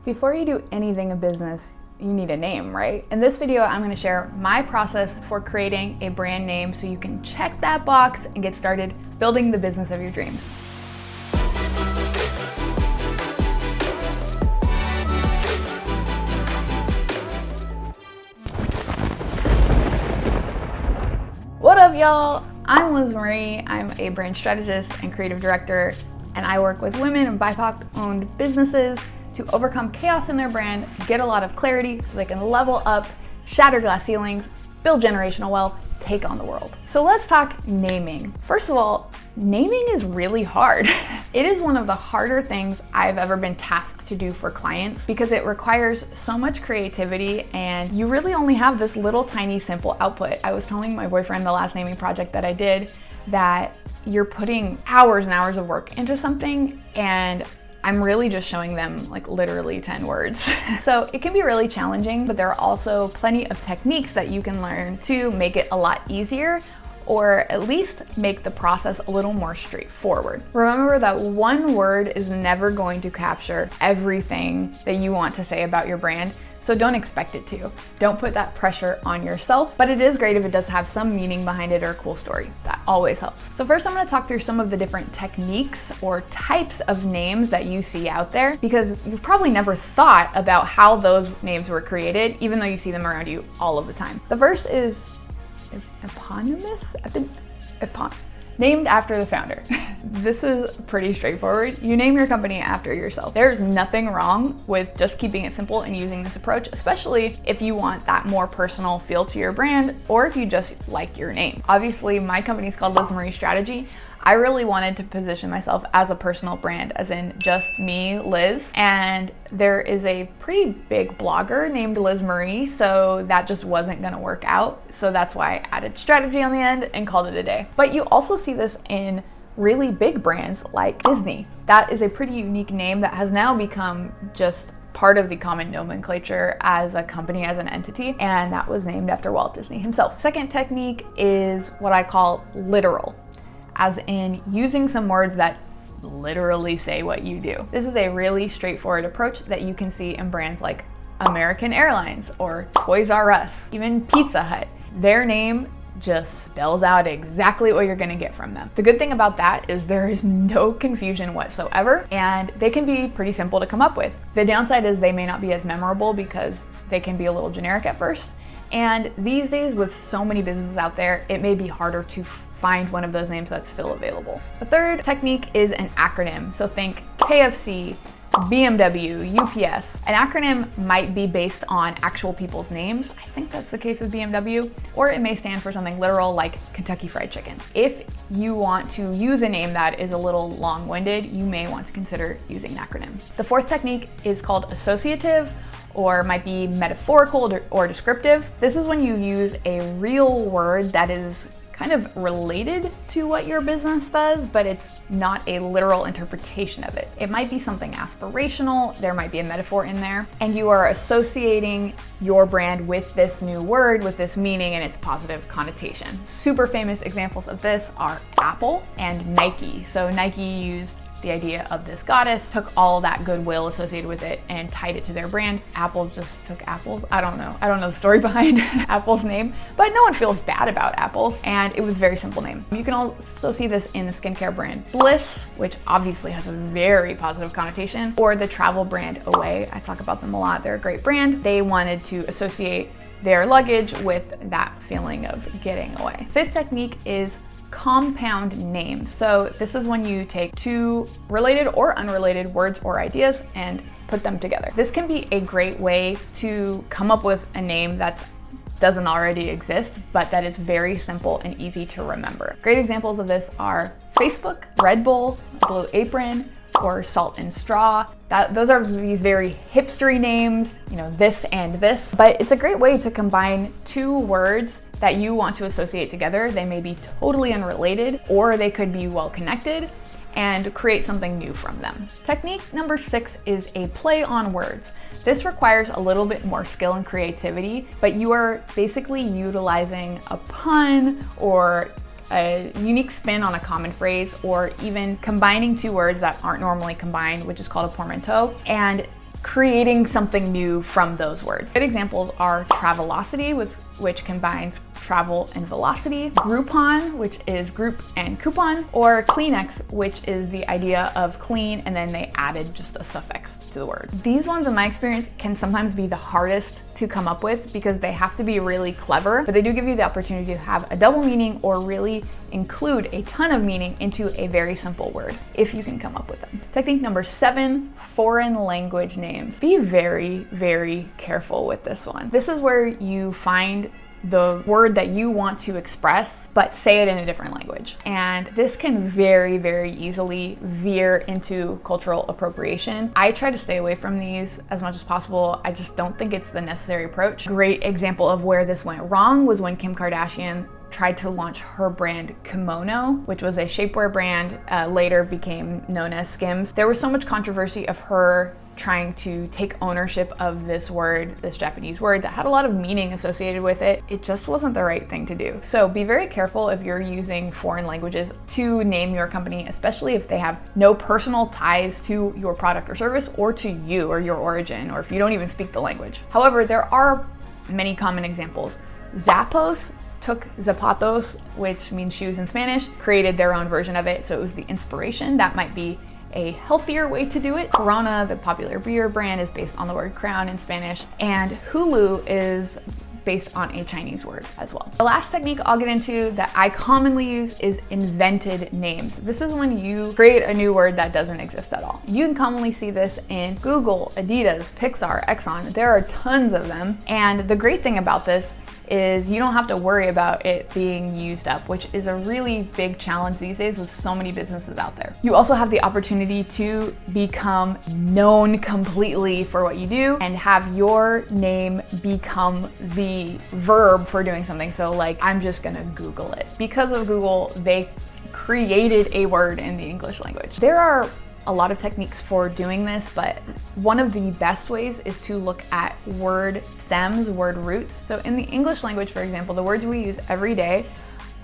Before you do anything in business, you need a name, right? In this video, I'm going to share my process for creating a brand name so you can check that box and get started building the business of your dreams. What up, y'all? I'm Liz Marie. I'm a brand strategist and creative director, and I work with women and BIPOC-owned businesses to overcome chaos in their brand, get a lot of clarity so they can level up, shatter glass ceilings, build generational wealth, take on the world. So let's talk naming. First of all, naming is really hard. It is one of the harder things I've ever been tasked to do for clients because it requires so much creativity and you really only have this little tiny simple output. I was telling my boyfriend the last naming project that I did that you're putting hours and hours of work into something and I'm really just showing them like literally 10 words. So it can be really challenging, but there are also plenty of techniques that you can learn to make it a lot easier or at least make the process a little more straightforward. Remember that one word is never going to capture everything that you want to say about your brand. So don't expect it to. Don't put that pressure on yourself, but it is great if it does have some meaning behind it or a cool story. That always helps. So first I'm gonna talk through some of the different techniques or types of names that you see out there because you've probably never thought about how those names were created, even though you see them around you all of the time. The first is eponymous? Named after the founder. This is pretty straightforward. You name your company after yourself. There's nothing wrong with just keeping it simple and using this approach, especially if you want that more personal feel to your brand or if you just like your name. Obviously, my company is called Liz Marie Strategy. I really wanted to position myself as a personal brand, as in just me, Liz. And there is a pretty big blogger named Liz Marie, so that just wasn't gonna work out. So that's why I added strategy on the end and called it a day. But you also see this in really big brands like Disney. That is a pretty unique name that has now become just part of the common nomenclature as a company, as an entity, and that was named after Walt Disney himself. Second technique is what I call literal, as in using some words that literally say what you do. This is a really straightforward approach that you can see in brands like American Airlines or Toys R Us, even Pizza Hut. Their name just spells out exactly what you're gonna get from them. The good thing about that is there is no confusion whatsoever and they can be pretty simple to come up with. The downside is they may not be as memorable because they can be a little generic at first. And these days with so many businesses out there, it may be harder to find one of those names that's still available. The third technique is an acronym. So think KFC, BMW, UPS. An acronym might be based on actual people's names. I think that's the case with BMW, or it may stand for something literal like Kentucky Fried Chicken. If you want to use a name that is a little long-winded, you may want to consider using an acronym. The fourth technique is called associative, or might be metaphorical or descriptive. This is when you use a real word that is kind of related to what your business does, but it's not a literal interpretation of it. It might be something aspirational, there might be a metaphor in there, and you are associating your brand with this new word, with this meaning and its positive connotation. Super famous examples of this are Apple and Nike. So Nike used the idea of this goddess, took all that goodwill associated with it and tied it to their brand. Apple just took apples. I don't know the story behind Apple's name, but no one feels bad about apples and it was a very simple name. You can also see this in the skincare brand Bliss, which obviously has a very positive connotation, or the travel brand Away. I talk about them a lot. They're a great brand. They wanted to associate their luggage with that feeling of getting away. Fifth technique is compound names. So this is when you take two related or unrelated words or ideas and put them together. This can be a great way to come up with a name that doesn't already exist, but that is very simple and easy to remember. Great examples of this are Facebook, Red Bull, Blue Apron, or Salt and Straw. Those are these very hipstery names, you know, this and this, but it's a great way to combine two words that you want to associate together. They may be totally unrelated or they could be well connected and create something new from them. Technique number 6 is a play on words. This requires a little bit more skill and creativity, but you are basically utilizing a pun or a unique spin on a common phrase, or even combining two words that aren't normally combined, which is called a portmanteau. And creating something new from those words. Good examples are Travelocity, which combines travel and velocity, Groupon, which is group and coupon, or Kleenex, which is the idea of clean and then they added just a suffix to the word. These ones, in my experience, can sometimes be the hardest to come up with because they have to be really clever, but they do give you the opportunity to have a double meaning or really include a ton of meaning into a very simple word, if you can come up with them. Technique number 7, foreign language names. Be very, very careful with this one. This is where you find the word that you want to express, but say it in a different language. And this can very, very easily veer into cultural appropriation. I try to stay away from these as much as possible. I just don't think it's the necessary approach. Great example of where this went wrong was when Kim Kardashian tried to launch her brand Kimono, which was a shapewear brand, later became known as Skims. There was so much controversy of her trying to take ownership of this word, this Japanese word that had a lot of meaning associated with it. It just wasn't the right thing to do. So be very careful if you're using foreign languages to name your company, especially if they have no personal ties to your product or service or to you or your origin, or if you don't even speak the language. However, there are many common examples. Zappos took zapatos, which means shoes in Spanish, created their own version of it. So it was the inspiration. That might be a healthier way to do it. Corona, the popular beer brand, is based on the word crown in Spanish, and Hulu is based on a Chinese word as well. The last technique I'll get into that I commonly use is invented names. This is when you create a new word that doesn't exist at all. You can commonly see this in Google, Adidas, Pixar, Exxon. There are tons of them. And the great thing about this is you don't have to worry about it being used up, which is a really big challenge these days with so many businesses out there. You also have the opportunity to become known completely for what you do and have your name become the verb for doing something. So like, I'm just gonna Google it. Because of Google, they created a word in the English language. There are a lot of techniques for doing this, but one of the best ways is to look at word stems, word roots. So in the English language, for example, the words we use every day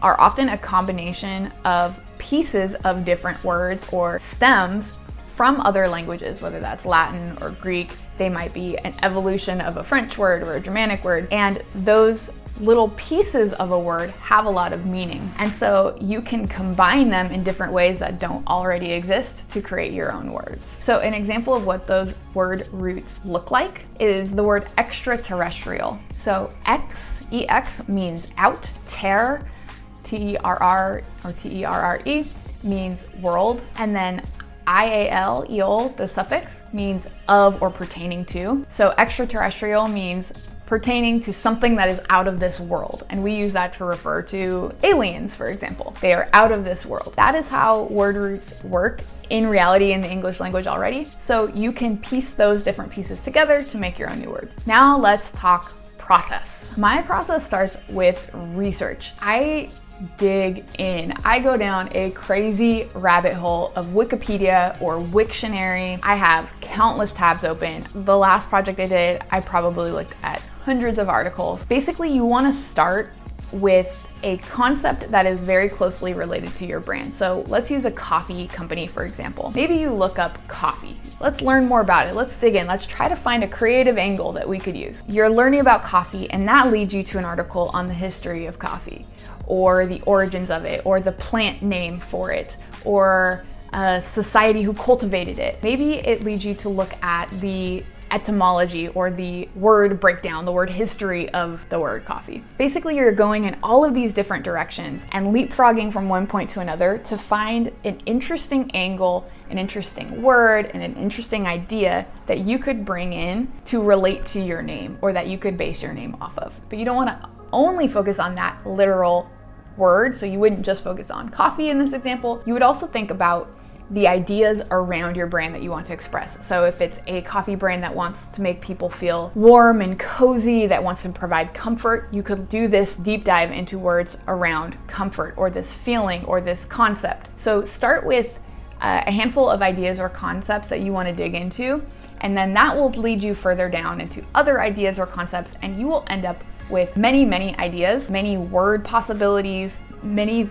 are often a combination of pieces of different words or stems from other languages, whether that's Latin or Greek. They might be an evolution of a French word or a Germanic word, and those little pieces of a word have a lot of meaning. And so you can combine them in different ways that don't already exist to create your own words. So an example of what those word roots look like is the word extraterrestrial. So EX means out, ter, T-E-R-R or T-E-R-R-E means world, and then IAL, eol, the suffix, means of or pertaining to. So extraterrestrial means pertaining to something that is out of this world. And we use that to refer to aliens, for example. They are out of this world. That is how word roots work in reality in the English language already. So you can piece those different pieces together to make your own new word. Now let's talk process. My process starts with research. I dig in. I go down a crazy rabbit hole of Wikipedia or Wiktionary. I have countless tabs open. The last project I did, I probably looked at hundreds of articles. Basically, you want to start with a concept that is very closely related to your brand. So let's use a coffee company, for example. Maybe you look up coffee. Let's learn more about it. Let's dig in. Let's try to find a creative angle that we could use. You're learning about coffee, and that leads you to an article on the history of coffee, or the origins of it, or the plant name for it, or a society who cultivated it. Maybe it leads you to look at the etymology or the word breakdown, the word history of the word coffee. Basically, you're going in all of these different directions and leapfrogging from one point to another to find an interesting angle, an interesting word, and an interesting idea that you could bring in to relate to your name, or that you could base your name off of. But you don't want to only focus on that literal word. So you wouldn't just focus on coffee in this example. You would also think about the ideas around your brand that you want to express. So if it's a coffee brand that wants to make people feel warm and cozy, that wants to provide comfort, you could do this deep dive into words around comfort, or this feeling, or this concept. So start with a handful of ideas or concepts that you want to dig into, and then that will lead you further down into other ideas or concepts, and you will end up with many, many ideas, many word possibilities, many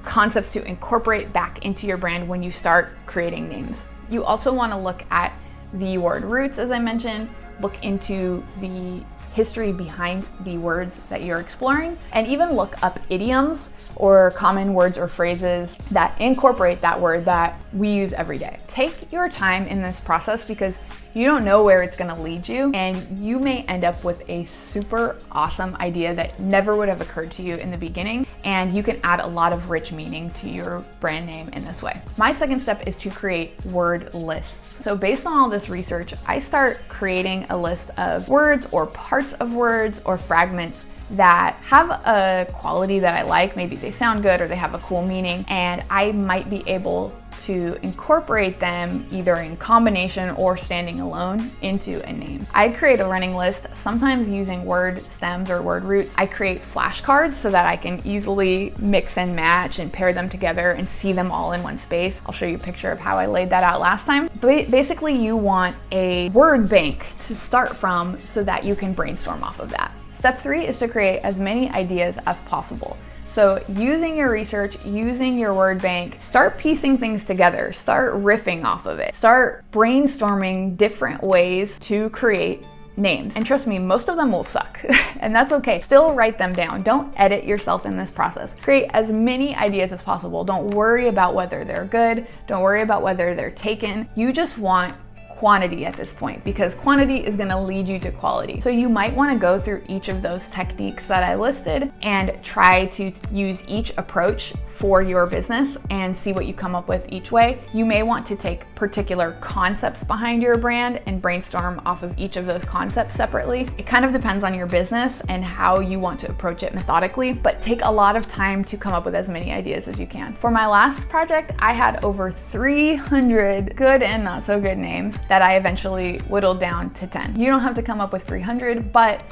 concepts to incorporate back into your brand when you start creating names. You also want to look at the word roots, as I mentioned, look into the history behind the words that you're exploring, and even look up idioms or common words or phrases that incorporate that word that we use every day. Take your time in this process because you don't know where it's gonna lead you, and you may end up with a super awesome idea that never would have occurred to you in the beginning, and you can add a lot of rich meaning to your brand name in this way. My second step is to create word lists. So based on all this research, I start creating a list of words or parts of words or fragments that have a quality that I like. Maybe they sound good or they have a cool meaning, and I might be able to incorporate them either in combination or standing alone into a name. I create a running list, sometimes using word stems or word roots. I create flashcards so that I can easily mix and match and pair them together and see them all in one space. I'll show you a picture of how I laid that out last time. But basically, you want a word bank to start from so that you can brainstorm off of that. Step 3 is to create as many ideas as possible. So using your research, using your word bank, start piecing things together, start riffing off of it, start brainstorming different ways to create names. And trust me, most of them will suck, and that's okay. Still write them down. Don't edit yourself in this process. Create as many ideas as possible. Don't worry about whether they're good. Don't worry about whether they're taken. You just want quantity at this point, because quantity is going to lead you to quality. So you might want to go through each of those techniques that I listed and try to use each approach for your business and see what you come up with each way. You may want to take particular concepts behind your brand and brainstorm off of each of those concepts separately. It kind of depends on your business and how you want to approach it methodically, but take a lot of time to come up with as many ideas as you can. For my last project, I had over 300 good and not so good names that I eventually whittled down to 10. You don't have to come up with 300, but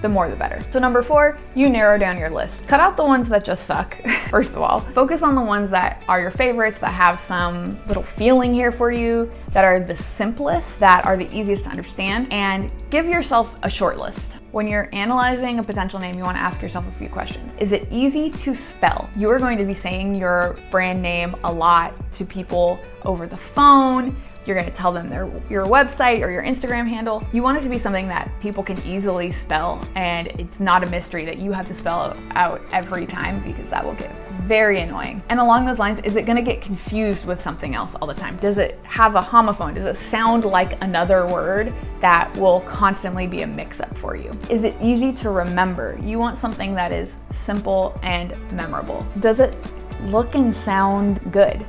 the more the better. So number 4, you narrow down your list. Cut out the ones that just suck, first of all. Focus on the ones that are your favorites, that have some little feeling here for you, that are the simplest, that are the easiest to understand, and give yourself a short list. When you're analyzing a potential name, you want to ask yourself a few questions. Is it easy to spell? You are going to be saying your brand name a lot to people over the phone. You're going to tell them your website or your Instagram handle. You want it to be something that people can easily spell, and it's not a mystery that you have to spell out every time, because that will get very annoying. And along those lines, is it going to get confused with something else all the time? Does it have a homophone? Does it sound like another word that will constantly be a mix-up for you? Is it easy to remember? You want something that is simple and memorable. Does it look and sound good?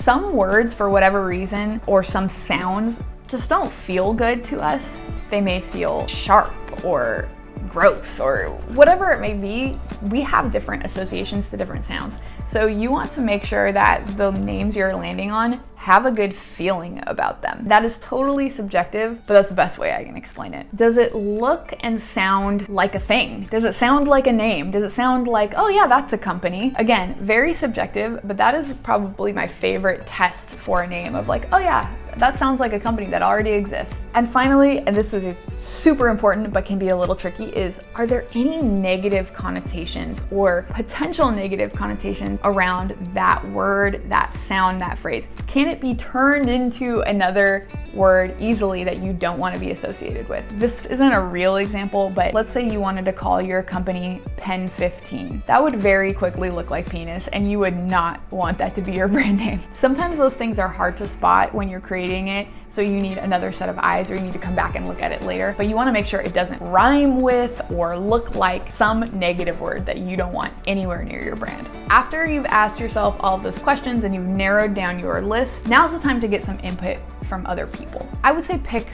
Some words, for whatever reason, or some sounds just don't feel good to us. They may feel sharp or gross or whatever it may be. We have different associations to different sounds. So you want to make sure that the names you're landing on have a good feeling about them. That is totally subjective, but that's the best way I can explain it. Does it look and sound like a thing? Does it sound like a name? Does it sound like, oh yeah, that's a company? Again, very subjective, but that is probably my favorite test for a name of like, oh yeah, that sounds like a company that already exists. And finally, and this is super important but can be a little tricky, is are there any negative connotations or potential negative connotations around that word, that sound, that phrase? Can it be turned into another word easily that you don't want to be associated with? This isn't a real example, but let's say you wanted to call your company Pen 15. That would very quickly look like penis, and you would not want that to be your brand name. Sometimes those things are hard to spot when you're creating it, so you need another set of eyes, or you need to come back and look at it later. But you want to make sure it doesn't rhyme with or look like some negative word that you don't want anywhere near your brand. After you've asked yourself all of those questions and you've narrowed down your list, now's the time to get some input from other people. I would say pick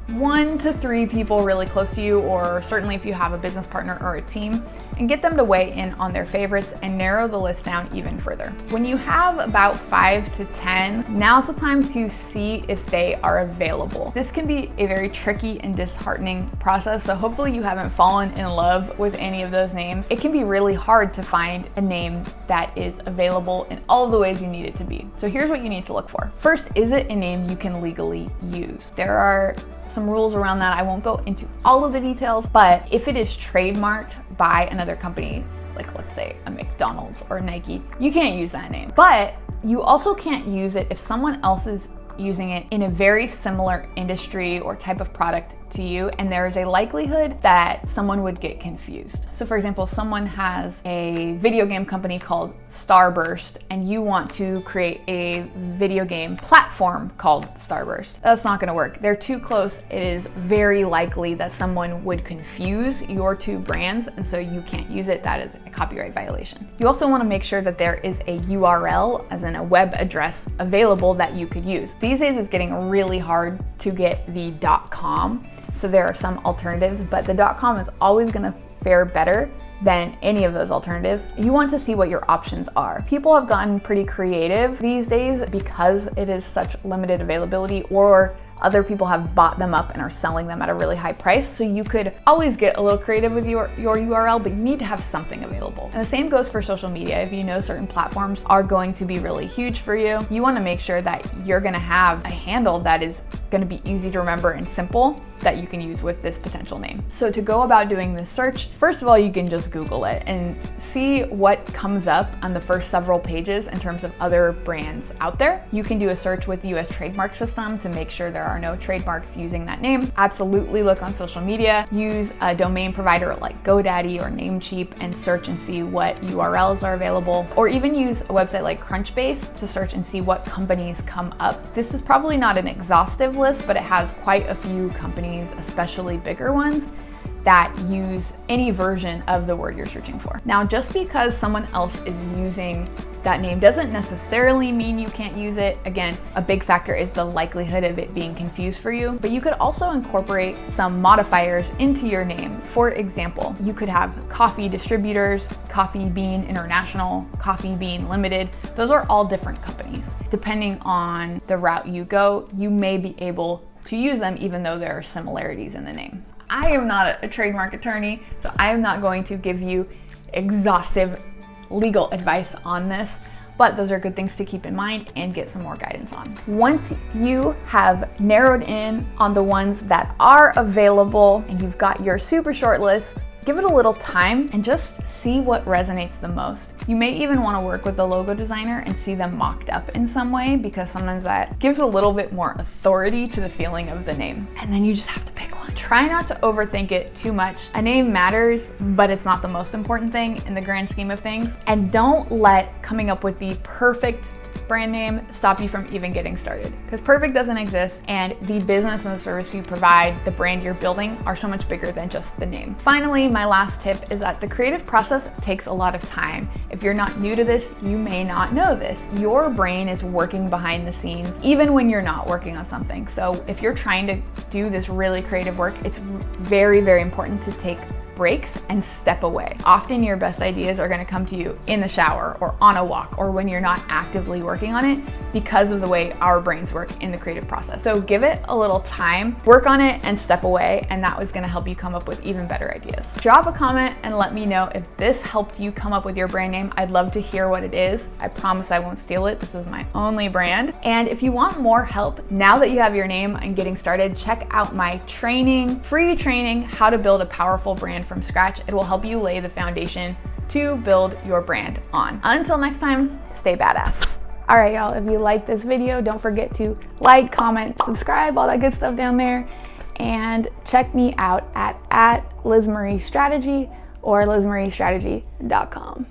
1 to 3 people really close to you, or certainly if you have a business partner or a team, and get them to weigh in on their favorites and narrow the list down even further. When you have about 5 to 10, now's the time to see if they are available. This can be a very tricky and disheartening process, so hopefully you haven't fallen in love with any of those names. It can be really hard to find a name that is available in all of the ways you need it to be. So here's what you need to look for. First, is it a name you can legally use? There are some rules around that. I won't go into all of the details, but if it is trademarked by another company, like let's say a McDonald's or Nike, you can't use that name. But you also can't use it if someone else is using it in a very similar industry or type of product to you, and there is a likelihood that someone would get confused. So for example, someone has a video game company called Starburst, and you want to create a video game platform called Starburst. That's not gonna work. They're too close. It is very likely that someone would confuse your two brands, and so you can't use it. That is a copyright violation. You also wanna make sure that there is a URL, as in a web address, available that you could use. These days it's getting really hard to get the .com. So there are some alternatives, but the .com is always gonna fare better than any of those alternatives. You want to see what your options are. People have gotten pretty creative these days because it is such limited availability, or other people have bought them up and are selling them at a really high price. So you could always get a little creative with your URL, but you need to have something available. And the same goes for social media. If you know certain platforms are going to be really huge for you, you want to make sure that you're going to have a handle that is going to be easy to remember and simple that you can use with this potential name. So to go about doing this search, first of all, you can just Google it and see what comes up on the first several pages in terms of other brands out there. You can do a search with the US trademark system to make sure there are no trademarks using that name. Absolutely look on social media. Use a domain provider like GoDaddy or Namecheap and search and see what URLs are available, or even use a website like Crunchbase to search and see what companies come up. This is probably not an exhaustive list, but it has quite a few companies, especially bigger ones, that use any version of the word you're searching for. Now, just because someone else is using that name doesn't necessarily mean you can't use it. Again, a big factor is the likelihood of it being confused for you, but you could also incorporate some modifiers into your name. For example, you could have coffee distributors, Coffee Bean International, Coffee Bean Limited. Those are all different companies. Depending on the route you go, you may be able to use them even though there are similarities in the name. I am not a trademark attorney, so I am not going to give you exhaustive legal advice on this, but those are good things to keep in mind and get some more guidance on. Once you have narrowed in on the ones that are available and you've got your super short list, give it a little time and just see what resonates the most. You may even want to work with the logo designer and see them mocked up in some way, because sometimes that gives a little bit more authority to the feeling of the name. And then you just have to pick one. Try not to overthink it too much. A name matters, but it's not the most important thing in the grand scheme of things. And don't let coming up with the perfect brand name stop you from even getting started, because perfect doesn't exist, and the business and the service you provide, the brand you're building, are so much bigger than just the name. Finally, my last tip is that the creative process takes a lot of time. If you're not new to this, you may not know this. Your brain is working behind the scenes even when you're not working on something. So if you're trying to do this really creative work, it's very, very important to take breaks and step away. Often your best ideas are going to come to you in the shower or on a walk or when you're not actively working on it, because of the way our brains work in the creative process. So give it a little time, work on it, and step away, and that was going to help you come up with even better ideas. Drop a comment and let me know if this helped you come up with your brand name. I'd love to hear what it is. I promise I won't steal it. This is my only brand. And if you want more help now that you have your name and getting started, check out my training, free training, How to Build a Powerful Brand from Scratch. It will help you lay the foundation to build your brand on. Until next time, stay badass. All right, y'all, if you like this video, don't forget to like, comment, subscribe, all that good stuff down there. And check me out at LizMarieStrategy or LizMarieStrategy.com.